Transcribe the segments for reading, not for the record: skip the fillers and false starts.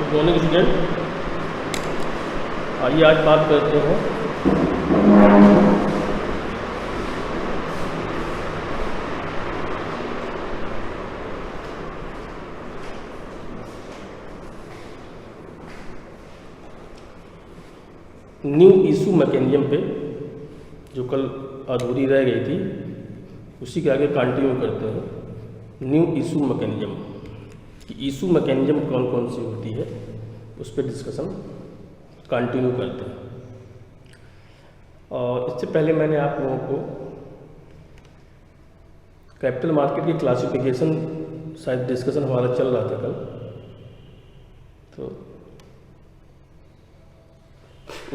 Morning student, आइए आज बात करते हैं न्यू इशू मैकेनिज्म पे, जो कल अधूरी रह गई थी उसी के आगे कंटिन्यू करते हैं। न्यू इशू मैकेनिज्म कि इशू मैकेनिज्म कौन कौन सी होती है उस पर डिस्कशन कंटिन्यू करते हैं। और इससे पहले मैंने आप लोगों को कैपिटल मार्केट की क्लासिफिकेशन शायद डिस्कशन हमारा चल रहा था कल, तो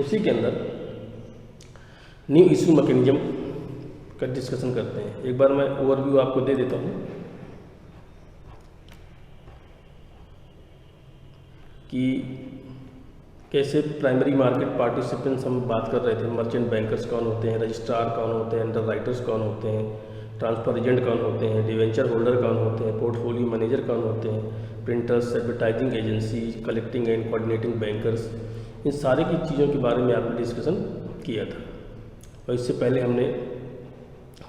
उसी के अंदर न्यू इशू मैकेनिज्म का डिस्कशन करते हैं। एक बार मैं ओवरव्यू आपको दे देता हूँ कि कैसे प्राइमरी मार्केट पार्टिसिपेंट्स हम बात कर रहे थे, मर्चेंट बैंकर्स कौन होते हैं, रजिस्ट्रार कौन होते हैं, अंडर राइटर्स कौन होते हैं, ट्रांसफर एजेंट कौन होते हैं, डिवेंचर होल्डर कौन होते हैं, पोर्टफोलियो मैनेजर कौन होते हैं, printers, advertising agency, collecting and coordinating bankers, इन सारी की चीज़ों के बारे में आपने डिस्कशन किया था। और इससे पहले हमने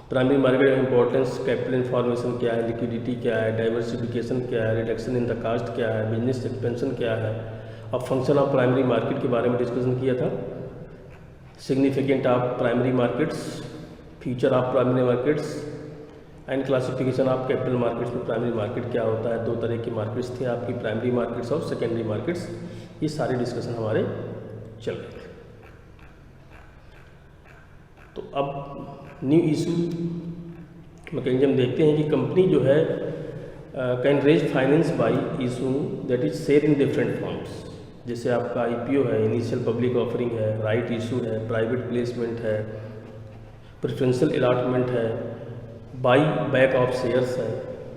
primary market importance, capital information क्या है, लिक्विडिटी क्या है, डाइवर्सिफिकेशन क्या है, रिडक्शन इन द कास्ट क्या है, बिजनेस एक्सपेंशन क्या है, और फंक्शन ऑफ प्राइमरी मार्केट के बारे में डिस्कशन किया था। Significant of primary markets, future of primary markets and classification of capital markets में प्राइमरी मार्केट क्या होता है। दो तरह की मार्केट्स थे आपकी, प्राइमरी मार्केट्स और सेकेंडरी मार्केट्स। ये सारे डिस्कशन हमारे चल रहे थे। तो अब न्यू इशू मैकेनिज्म देखते हैं कि कंपनी जो है can raise finance by issue that is share in different forms. जैसे आपका आईपीओ है, इनिशियल पब्लिक ऑफरिंग है, राइट इशू है, प्राइवेट प्लेसमेंट है, प्रेफरेंशियल अलॉटमेंट है, बाई बैक ऑफ शेयर्स है।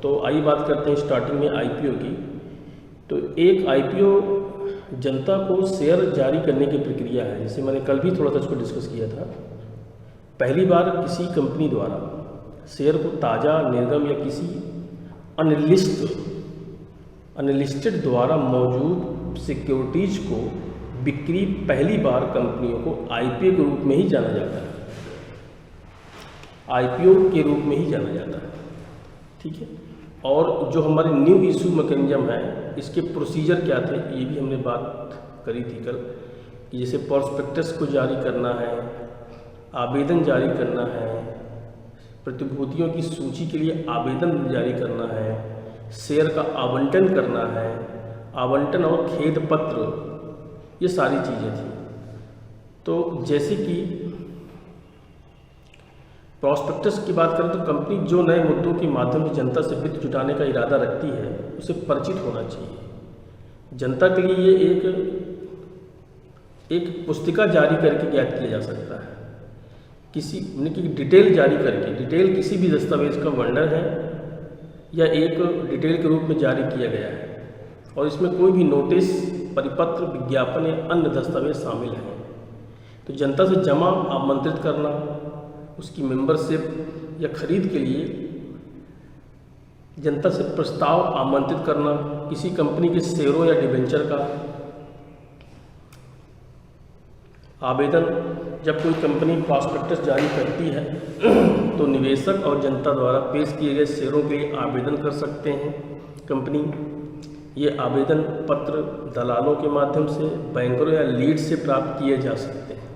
तो आइए बात करते हैं स्टार्टिंग में आईपीओ की। तो एक आईपीओ जनता को शेयर जारी करने की प्रक्रिया है। जैसे मैंने कल भी थोड़ा सा इसको डिस्कस किया था। पहली बार किसी कंपनी द्वारा शेयर को ताज़ा, निर्गम या किसी अनलिस्टेड द्वारा मौजूद सिक्योरिटीज को बिक्री पहली बार कंपनियों को आईपीओ के रूप में ही जाना जाता है। आईपीओ के रूप में ही जाना जाता है, ठीक है। और जो हमारे न्यू इशू मैकेनिज्म है, इसके प्रोसीजर क्या थे ये भी हमने बात करी थी कल, कि जैसे प्रोस्पेक्टस को जारी करना है, आवेदन जारी करना है, प्रतिभूतियों की सूची के लिए आवेदन जारी करना है, शेयर का आवंटन करना है, आवंटन और खेद पत्र, ये सारी चीज़ें थी। तो जैसे कि प्रोस्पेक्टस की बात करें तो कंपनी जो नए मुद्दों के माध्यम से जनता से वित्त जुटाने का इरादा रखती है उसे परिचित होना चाहिए। जनता के लिए ये एक पुस्तिका जारी करके ज्ञात किया जा सकता है, किसी की डिटेल जारी करके। डिटेल किसी भी दस्तावेज का वर्णन है या एक डिटेल के रूप में जारी किया गया है, और इसमें कोई भी नोटिस, परिपत्र, विज्ञापन या अन्य दस्तावेज शामिल हैं। तो जनता से जमा आमंत्रित करना, उसकी मेंबरशिप या खरीद के लिए जनता से प्रस्ताव आमंत्रित करना, किसी कंपनी के शेयरों या डिबेंचर का आवेदन। जब कोई कंपनी प्रॉस्पेक्टस जारी करती है तो निवेशक और जनता द्वारा पेश किए गए शेयरों के लिए आवेदन कर सकते हैं कंपनी। ये आवेदन पत्र दलालों के माध्यम से, बैंकरों या लीड से प्राप्त किए जा सकते हैं।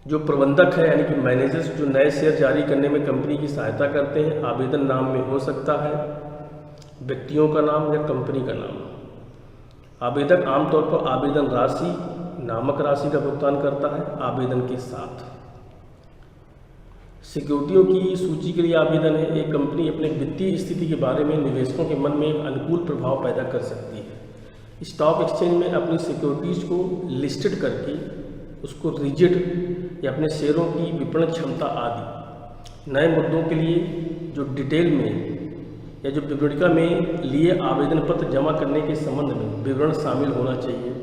जो प्रबंधक है यानी कि मैनेजर्स, जो नए शेयर जारी करने में कंपनी की सहायता करते हैं, आवेदन नाम में हो सकता है व्यक्तियों का नाम या कंपनी का नाम। आवेदक आमतौर पर आवेदन राशि, नामक राशि का भुगतान करता है आवेदन के साथ। सिक्योरिटियों की सूची के लिए आवेदन है। एक कंपनी अपने वित्तीय स्थिति के बारे में निवेशकों के मन में एक अनुकूल प्रभाव पैदा कर सकती है। स्टॉक एक्सचेंज में अपनी सिक्योरिटीज को लिस्टेड करके उसको रिजिड या अपने शेयरों की विपणन क्षमता आदि। नए मुद्दों के लिए जो डिटेल में या जो विवरणिका में लिए आवेदन पत्र जमा करने के संबंध में विवरण शामिल होना चाहिए।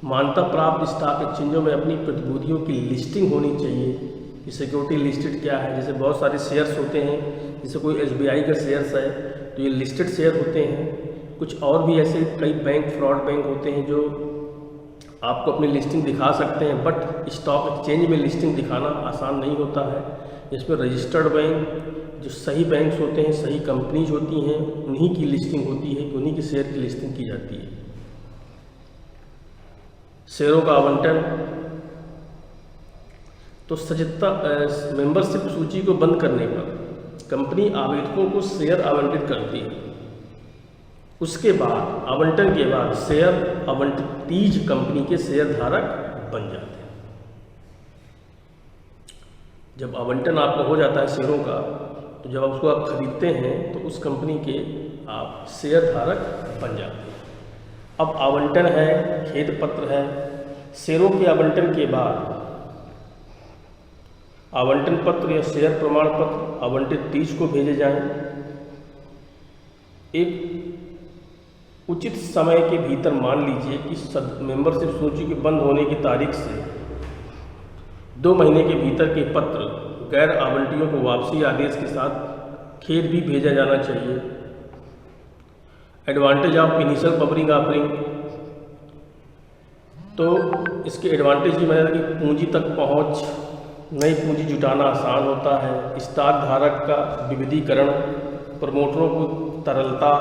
मान्यता प्राप्त स्टॉक एक्सचेंजों में अपनी प्रतिभूतियों की लिस्टिंग होनी चाहिए। कि सिक्योरिटी लिस्टेड क्या है, जैसे बहुत सारे शेयर्स होते हैं, जैसे कोई SBI का शेयर्स है तो ये लिस्टेड शेयर होते हैं। कुछ और भी ऐसे कई बैंक, फ्रॉड बैंक होते हैं जो आपको अपनी लिस्टिंग दिखा सकते हैं, बट स्टॉक एक्सचेंज में लिस्टिंग दिखाना आसान नहीं होता है। इसमें रजिस्टर्ड बैंक, जो सही बैंक्स होते हैं, सही कंपनीज होती हैं, उन्हीं की लिस्टिंग होती है, उन्हीं के शेयर की लिस्टिंग की जाती है। शेयरों का आवंटन, तो सजगता मेंबरशिप सूची को बंद करने पर कंपनी आवेदकों को शेयर आवंटित करती है। उसके बाद आवंटन के बाद शेयर आवंटित कंपनी के शेयर धारक बन जाते हैं। जब आवंटन आपका हो जाता है शेयरों का, तो जब उसको आप खरीदते हैं तो उस कंपनी के आप शेयर धारक बन जाते हैं। अब आवंटन है, खेद पत्र है। शेयरों के आवंटन के बाद आवंटन पत्र या शेयर प्रमाण पत्र आवंटित तीज को भेजे जाएं। एक उचित समय के भीतर, मान लीजिए कि मेंबरशिप सूची के बंद होने की तारीख से 2 महीने के भीतर के पत्र गैर आवंटियों को वापसी आदेश के साथ खेद भी भेजा जाना चाहिए। Advantage of initial public offering, तो इसके एडवांटेज की मतलब कि पूंजी तक पहुंच, नई पूंजी जुटाना आसान होता है, स्टॉक धारक का विविधीकरण, प्रमोटरों को तरलता,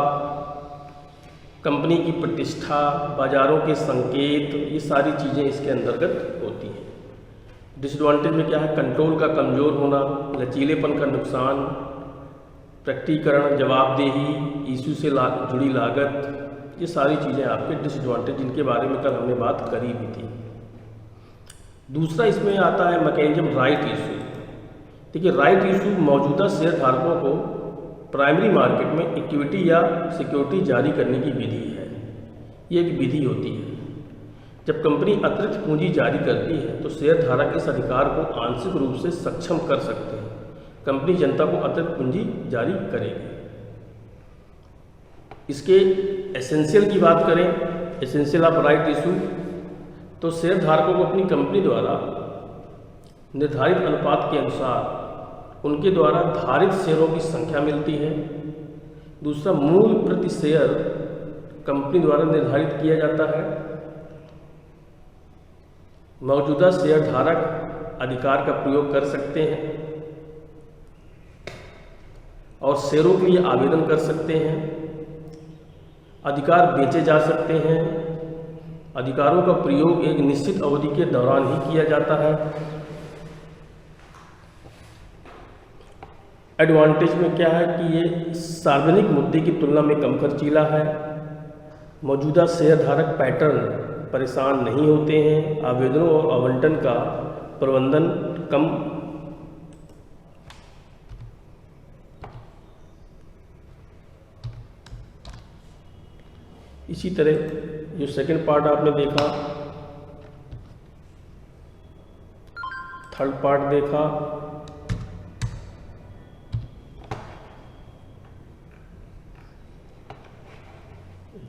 कंपनी की प्रतिष्ठा, बाजारों के संकेत, ये सारी चीज़ें इसके अंतर्गत होती हैं। डिसएडवांटेज में क्या है? कंट्रोल का कमज़ोर होना, लचीलेपन का नुकसान, प्रकटीकरण, जवाबदेही, इशू से जुड़ी लागत, ये सारी चीज़ें आपके डिसएडवांटेज, जिनके बारे में कल हमने बात करी भी थी। दूसरा इसमें आता है मैकेनिज्म राइट इशू। देखिए, राइट इशू मौजूदा शेयर धारकों को प्राइमरी मार्केट में इक्विटी या सिक्योरिटी जारी करने की विधि है। ये एक विधि होती है। जब कंपनी अतिरिक्त पूंजी जारी करती है तो शेयर धारक इस अधिकार को आंशिक रूप से सक्षम कर सकते हैं। कंपनी जनता को अतिरिक्त पूंजी जारी करेगी। इसके एसेंशियल की बात करें, एसेंशियल ऑफ राइट इशू, तो शेयर धारकों को अपनी कंपनी द्वारा निर्धारित अनुपात के अनुसार उनके द्वारा धारित शेयरों की संख्या मिलती है। दूसरा, मूल प्रति शेयर कंपनी द्वारा निर्धारित किया जाता है। मौजूदा शेयर धारक अधिकार का प्रयोग कर सकते हैं और शेयरों के लिए आवेदन कर सकते हैं। अधिकार बेचे जा सकते हैं। अधिकारों का प्रयोग एक निश्चित अवधि के दौरान ही किया जाता है। एडवांटेज में क्या है कि ये सार्वजनिक मुद्दे की तुलना में कम खर्चीला है। मौजूदा शेयर धारक पैटर्न परेशान नहीं होते हैं। आवेदनों और आवंटन का प्रबंधन कम इसी तरह जो सेकंड पार्ट आपने देखा, थर्ड पार्ट देखा,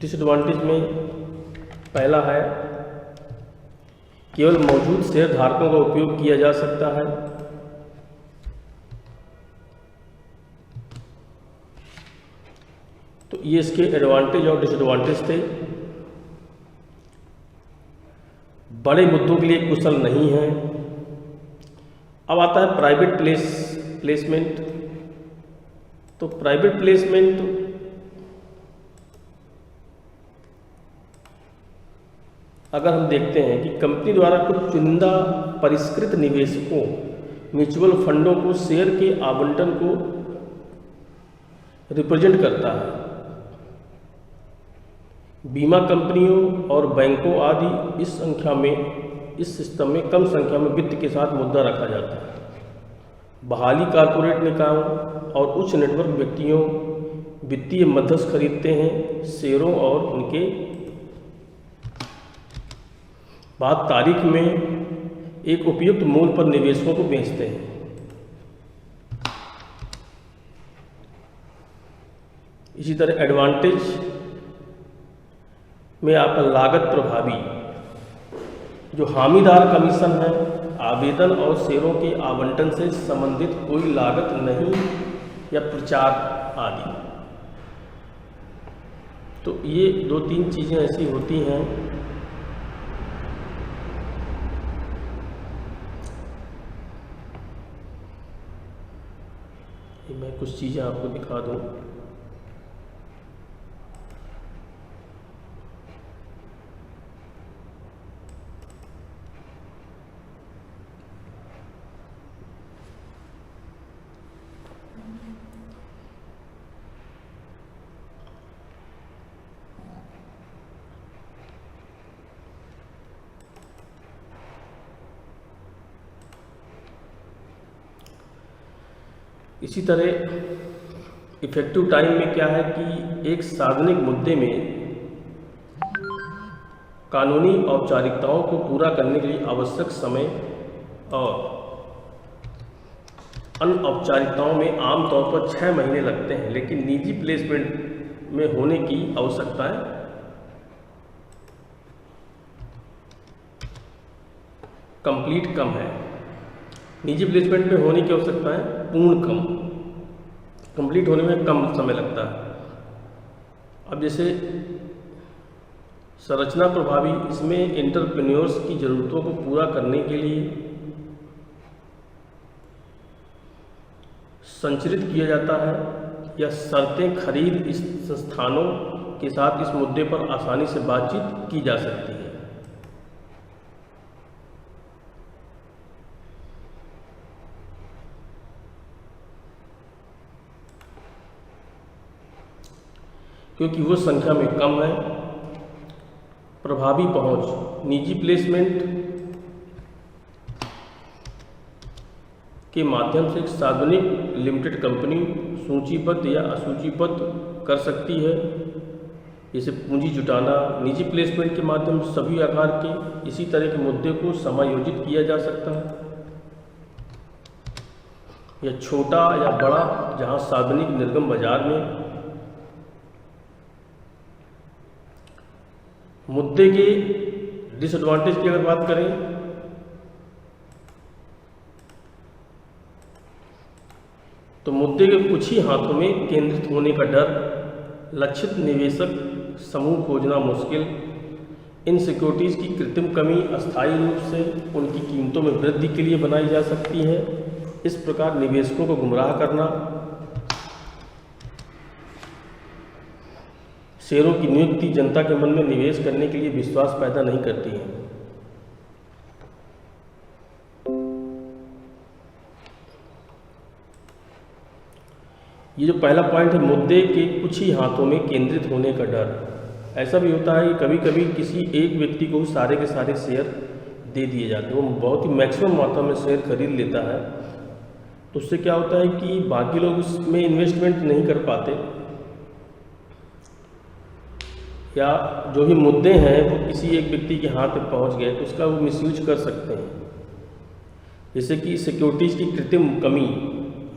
डिसएडवांटेज में पहला है केवल मौजूद शेयर धारकों का उपयोग किया जा सकता है। तो ये इसके एडवांटेज और डिसएडवांटेज थे। बड़े मुद्दों के लिए कुशल नहीं है। अब आता है प्राइवेट प्लेसमेंट। तो प्राइवेट प्लेसमेंट अगर हम देखते हैं कि कंपनी द्वारा कुछ चुनिंदा परिष्कृत निवेशकों, म्यूचुअल फंडों को शेयर के आवंटन को रिप्रेजेंट करता है। बीमा कंपनियों और बैंकों आदि इस सिस्टम में कम संख्या में वित्त के साथ मुद्दा रखा जाता है। बहाली कारपोरेट निकायों और उच्च नेटवर्क व्यक्तियों वित्तीय मध्यस्थ खरीदते हैं शेयरों और उनके बाद तारीख में एक उपयुक्त मूल्य पर निवेशकों को बेचते हैं। इसी तरह एडवांटेज में आपका लागत प्रभावी, जो हामीदार कमीशन है, आवेदन और शेयरों के आवंटन से संबंधित कोई लागत नहीं या प्रचार आदि। तो ये 2-3 चीज़ें ऐसी होती हैं कि मैं कुछ चीज़ें आपको दिखा दूँ। इसी तरह इफ़ेक्टिव टाइम में क्या है कि एक सार्वजनिक मुद्दे में कानूनी औपचारिकताओं को पूरा करने के लिए आवश्यक समय और अन्य औपचारिकताओं में आमतौर पर 6 महीने लगते हैं, लेकिन निजी प्लेसमेंट में होने की आवश्यकताएं कंप्लीट कम है। निजी प्लेसमेंट में होने की आवश्यकताएं पूर्ण कम, कंप्लीट होने में कम समय लगता है। अब जैसे संरचना प्रभावी, इसमें एंटरप्रेन्योर्स की ज़रूरतों को पूरा करने के लिए संचालित किया जाता है या शर्तें खरीद इस संस्थानों के साथ इस मुद्दे पर आसानी से बातचीत की जा सकती है। क्योंकि वो संख्या में कम है। प्रभावी पहुंच, निजी प्लेसमेंट के माध्यम से एक सार्वजनिक लिमिटेड कंपनी सूचीबद्ध या असूचीबद्ध कर सकती है, जैसे पूंजी जुटाना। निजी प्लेसमेंट के माध्यम से सभी आकार के इसी तरह के मुद्दे को समायोजित किया जा सकता है, या छोटा या बड़ा, जहां सार्वजनिक निर्गम बाजार में मुद्दे के डिसएडवांटेज की अगर बात करें तो मुद्दे के कुछ ही हाथों में केंद्रित होने का डर, लक्षित निवेशक समूह खोजना मुश्किल, इन सिक्योरिटीज़ की कृत्रिम कमी अस्थायी रूप से उनकी कीमतों में वृद्धि के लिए बनाई जा सकती है। इस प्रकार निवेशकों को गुमराह करना, शेयरों की नियुक्ति जनता के मन में निवेश करने के लिए विश्वास पैदा नहीं करती है। ये जो पहला पॉइंट है, मुद्दे के कुछ ही हाथों में केंद्रित होने का डर। ऐसा भी होता है कि कभी कभी किसी एक व्यक्ति को सारे के सारे शेयर दे दिए जाते हैं, वो बहुत ही मैक्सिमम मात्रा में शेयर खरीद लेता है, तो उससे क्या होता है कि बाकी लोग उसमें इन्वेस्टमेंट नहीं कर पाते, या जो भी मुद्दे हैं वो किसी एक व्यक्ति के हाथ में पहुंच गए तो उसका वो मिसयूज कर सकते हैं। जैसे कि सिक्योरिटीज़ की कृत्रिम कमी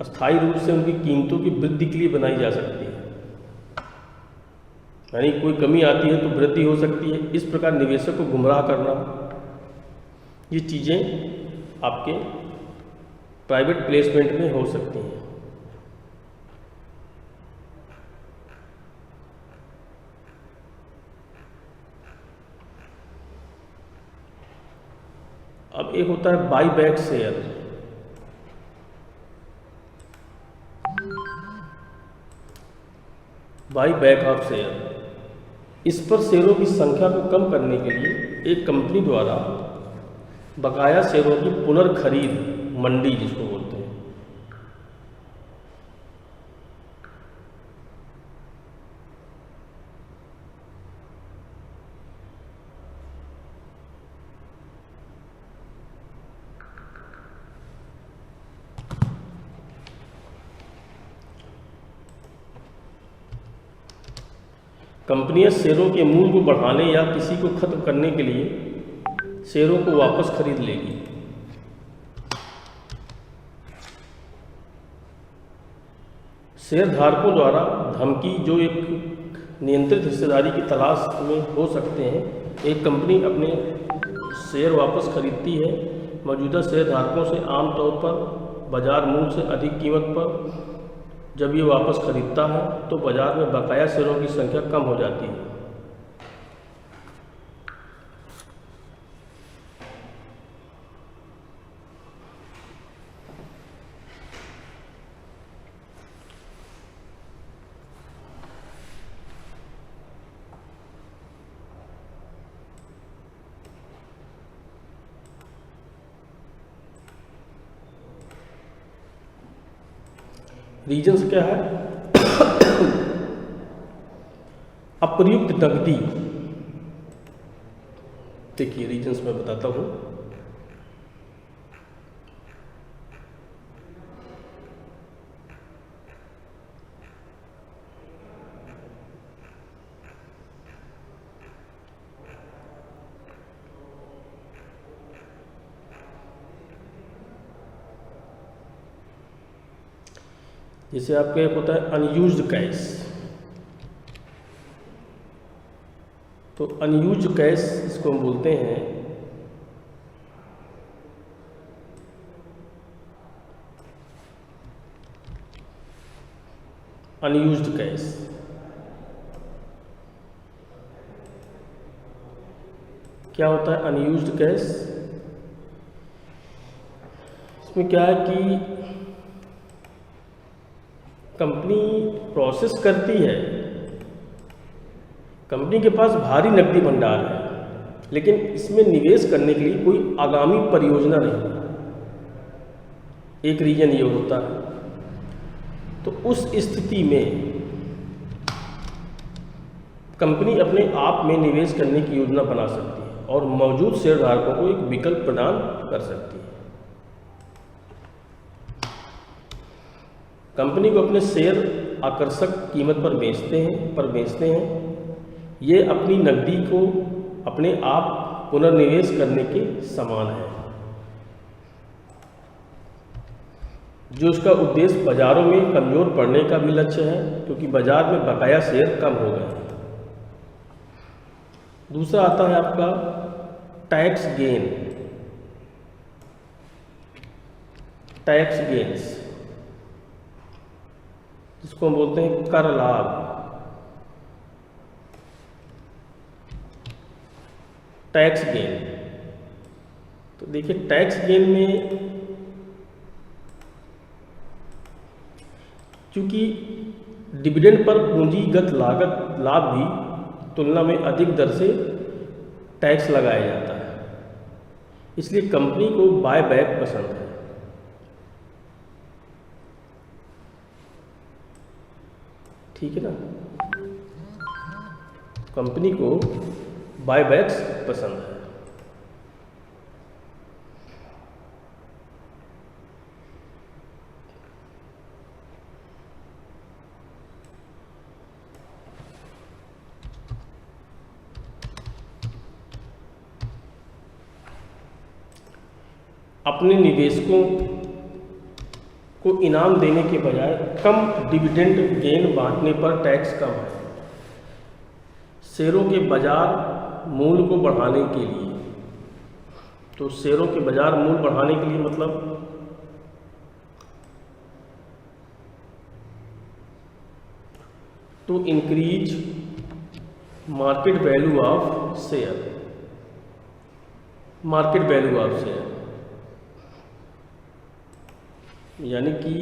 अस्थायी रूप से उनकी कीमतों की वृद्धि के लिए बनाई जा सकती है, यानी कोई कमी आती है तो वृद्धि हो सकती है। इस प्रकार निवेशक को गुमराह करना, ये चीज़ें आपके प्राइवेट प्लेसमेंट में हो सकती हैं। अब एक होता है buy back share. By back of share, इस पर शेयरों की संख्या को कम करने के लिए एक कंपनी द्वारा बकाया शेयरों की पुनर्खरीद मंडी, जिसको बोलते हैं, कंपनियां शेयरों के मूल्य को बढ़ाने या किसी को खत्म करने के लिए शेयरों को वापस खरीद लेगी। शेयरधारकों द्वारा धमकी, जो एक नियंत्रित हिस्सेदारी की तलाश में हो सकते हैं। एक कंपनी अपने शेयर वापस खरीदती है मौजूदा शेयरधारकों से, आमतौर पर बाजार मूल्य से अधिक कीमत पर, जब ये वापस खरीदता है तो बाज़ार में बकाया शेयरों की संख्या कम हो जाती है। रीजंस क्या है? अप्रयुक्त नकदी। देखिए रीजंस मैं बताता हूँ। जैसे आपका एक होता है अनयूज्ड कैश। तो अनयूज्ड कैश इसको हम बोलते हैं अनयूज्ड कैश। क्या होता है अनयूज्ड कैश? इसमें क्या है कि कंपनी प्रोसेस करती है, कंपनी के पास भारी नकदी भंडार है, लेकिन इसमें निवेश करने के लिए कोई आगामी परियोजना नहीं। एक रीजन ये होता है। तो उस स्थिति में कंपनी अपने आप में निवेश करने की योजना बना सकती है और मौजूद शेयरधारकों को एक विकल्प प्रदान कर सकती है। कंपनी को अपने शेयर आकर्षक कीमत पर बेचते हैं। ये अपनी नकदी को अपने आप पुनर्निवेश करने के समान है, जो इसका उद्देश्य बाजारों में कमजोर पड़ने का भी लक्ष्य है, क्योंकि बाजार में बकाया शेयर कम हो गए हैं। दूसरा आता है आपका टैक्स गेन। टैक्स गेन्स जिसको हम बोलते हैं कर लाभ। Tax gain. तो देखिए टैक्स गेन में चूंकि डिविडेंड पर पूंजीगत लागत लाभ भी तुलना में अधिक दर से टैक्स लगाया जाता है, इसलिए कंपनी को बाय बैक पसंद है। ठीक है ना, कंपनी को बायबैक्स पसंद है। अपने निवेशकों को इनाम देने के बजाय कम डिविडेंड गेन बांटने पर टैक्स कम है। शेयरों के बाजार मूल्य को बढ़ाने के लिए, तो शेयरों के बाजार मूल्य बढ़ाने के लिए मतलब to increase market value of share. Market value of share यानी कि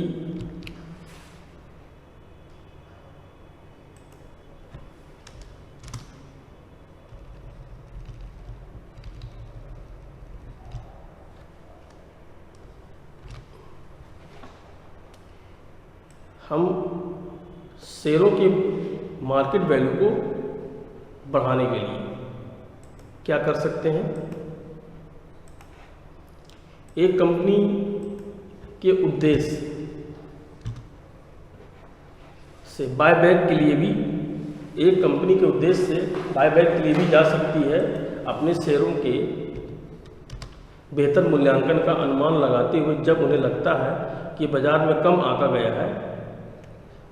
हम शेयरों के मार्केट वैल्यू को बढ़ाने के लिए क्या कर सकते हैं? एक कंपनी के उद्देश्य से बायबैक के लिए भी, एक कंपनी के उद्देश्य से बायबैक के लिए भी जा सकती है, अपने शेयरों के बेहतर मूल्यांकन का अनुमान लगाते हुए जब उन्हें लगता है कि बाजार में कम आंका गया है।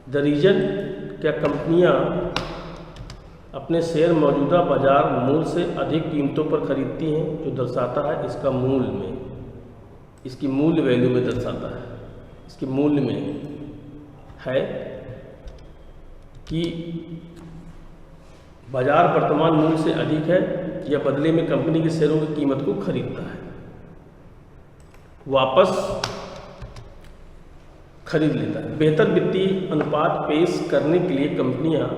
द रीजन क्या कंपनियां अपने शेयर मौजूदा बाजार मूल्य से अधिक कीमतों पर खरीदती हैं, जो दर्शाता है इसका मूल्य में, इसकी मूल्य वैल्यू में दर्शाता है, इसके मूल्य में। है कि बाजार वर्तमान मूल्य से अधिक है या बदले में कंपनी के शेयरों की कीमत को खरीदता है, वापस खरीद लेता है। बेहतर वित्तीय अनुपात पेश करने के लिए कंपनियां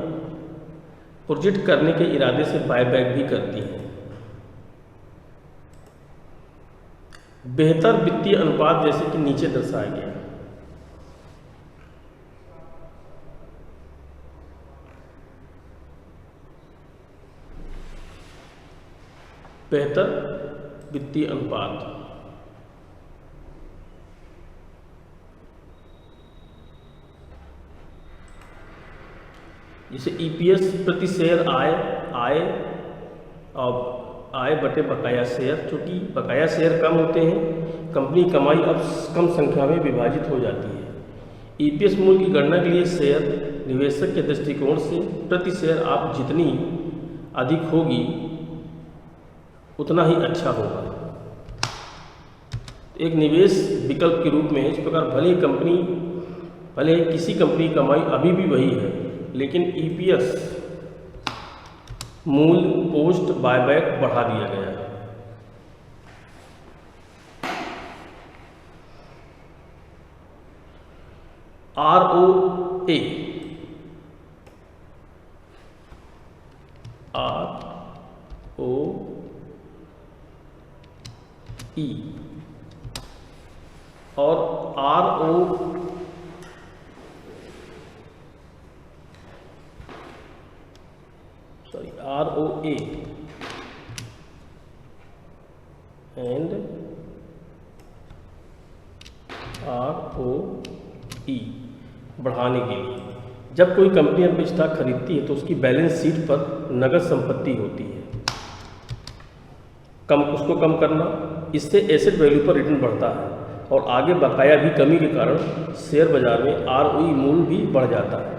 प्रोजेक्ट करने के इरादे से बायबैक भी करती हैं। बेहतर वित्तीय अनुपात जैसे कि नीचे दर्शाया गया। बेहतर वित्तीय अनुपात जैसे ईपीएस प्रति शेयर आय बटे बकाया शेयर। चूँकि बकाया शेयर कम होते हैं, कंपनी कमाई अब कम संख्या में विभाजित हो जाती है। ईपीएस मूल्य की गणना के लिए शेयर निवेशक के दृष्टिकोण से प्रति शेयर आप जितनी अधिक होगी उतना ही अच्छा होगा। एक निवेश विकल्प के रूप में इस प्रकार भले ही किसी कंपनी की कमाई अभी भी वही है, लेकिन ईपीएस मूल्य पोस्ट बायबैक बढ़ा दिया गया है। ROE और ROA and ROE बढ़ाने के लिए जब कोई कंपनी अपनी स्टॉक खरीदती है तो उसकी बैलेंस शीट पर नगद संपत्ति होती है, उसको कम करना, इससे एसेट वैल्यू पर रिटर्न बढ़ता है और आगे बकाया भी कमी के कारण शेयर बाजार में ROE मूल्य भी बढ़ जाता है।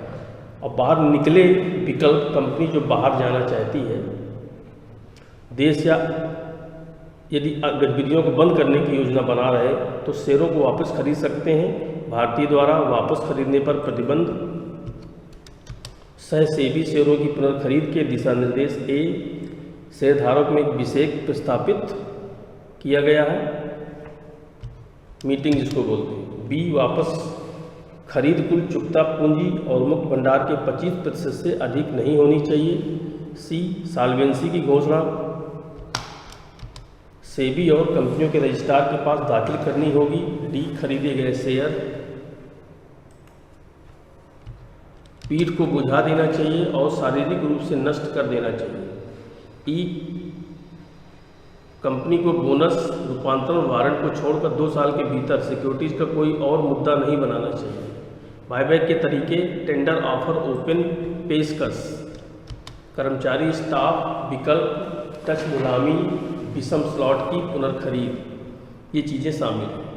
और बाहर निकले विकल्प कंपनी जो बाहर जाना चाहती है देश या यदि गतिविधियों को बंद करने की योजना बना रहे तो शेयरों को वापस खरीद सकते हैं। भारतीय द्वारा वापस खरीदने पर प्रतिबंध, सेबी शेयरों की पुनर्खरीद के दिशा निर्देश शेयरधारक में एक विषय प्रस्तापित किया गया है, मीटिंग जिसको बोलते हैं। बी, वापस खरीद कुल चुकता पूंजी और मुक्त भंडार के 25% से अधिक नहीं होनी चाहिए। सी, सॉल्वेंसी की घोषणा सेबी और कंपनियों के रजिस्ट्रार के पास दाखिल करनी होगी। डी, खरीदे गए शेयर पीठ को बुझा देना चाहिए और शारीरिक रूप से नष्ट कर देना चाहिए। ई, कंपनी को बोनस, रूपांतरण वारंट को छोड़कर 2 साल के भीतर सिक्योरिटीज का कोई और मुद्दा नहीं बनाना चाहिए। बायबैक के तरीके, टेंडर ऑफर, ओपन पेशकश, कर्मचारी स्टाफ विकल्प, टच गुलामी, विषम स्लॉट की पुनर्खरीद, ये चीज़ें शामिल हैं।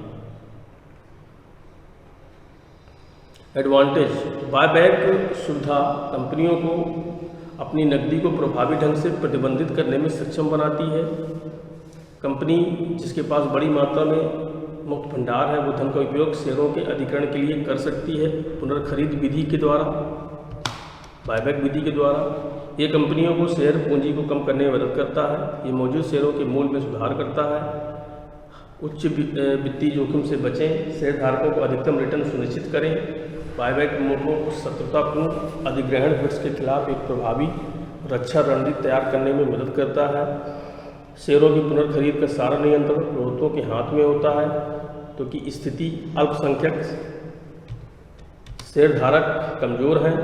एडवांटेज, बायबैक सुविधा कंपनियों को अपनी नकदी को प्रभावी ढंग से प्रतिबंधित करने में सक्षम बनाती है। कंपनी जिसके पास बड़ी मात्रा में मुक्त भंडार है वो धन का उपयोग शेयरों के अधिग्रहण के लिए कर सकती है पुनर्खरीद विधि के द्वारा, बायबैक विधि के द्वारा। ये कंपनियों को शेयर पूंजी को कम करने में मदद करता है। ये मौजूद शेयरों के मूल्य में सुधार करता है। उच्च वित्तीय जोखिम से बचें, शेयरधारकों को अधिकतम रिटर्न सुनिश्चित करें। बायबैक मोटो शत्रुतापूर्ण अधिग्रहण हिट्स के खिलाफ एक प्रभावी रक्षा रणनीति तैयार करने में मदद करता है। शेयरों की पुनर्खरीद का सारा नियंत्रण प्रभुत्वों के हाथ में होता है, तो कि स्थिति अल्पसंख्यक शेयरधारक कमज़ोर हैं।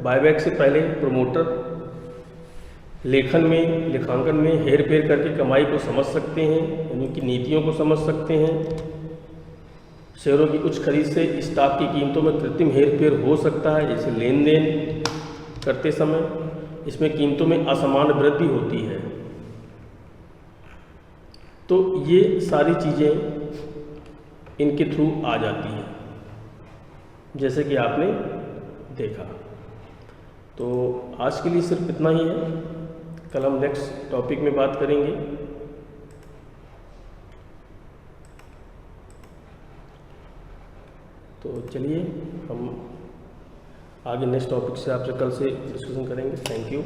बायबैक से पहले प्रमोटर लेखांकन में हेरफेर करके कमाई को समझ सकते हैं, उनकी नीतियों को समझ सकते हैं। शेयरों की उच्च खरीद से स्टॉक की कीमतों में कृत्रिम हेरफेर हो सकता है, जैसे लेन देन करते समय इसमें कीमतों में असमान वृद्धि होती है। तो ये सारी चीज़ें इनके थ्रू आ जाती हैं, जैसे कि आपने देखा। तो आज के लिए सिर्फ इतना ही है, कल हम नेक्स्ट टॉपिक में बात करेंगे। तो चलिए हम आगे नेक्स्ट टॉपिक से आपसे कल से डिस्कशन करेंगे। Thank you.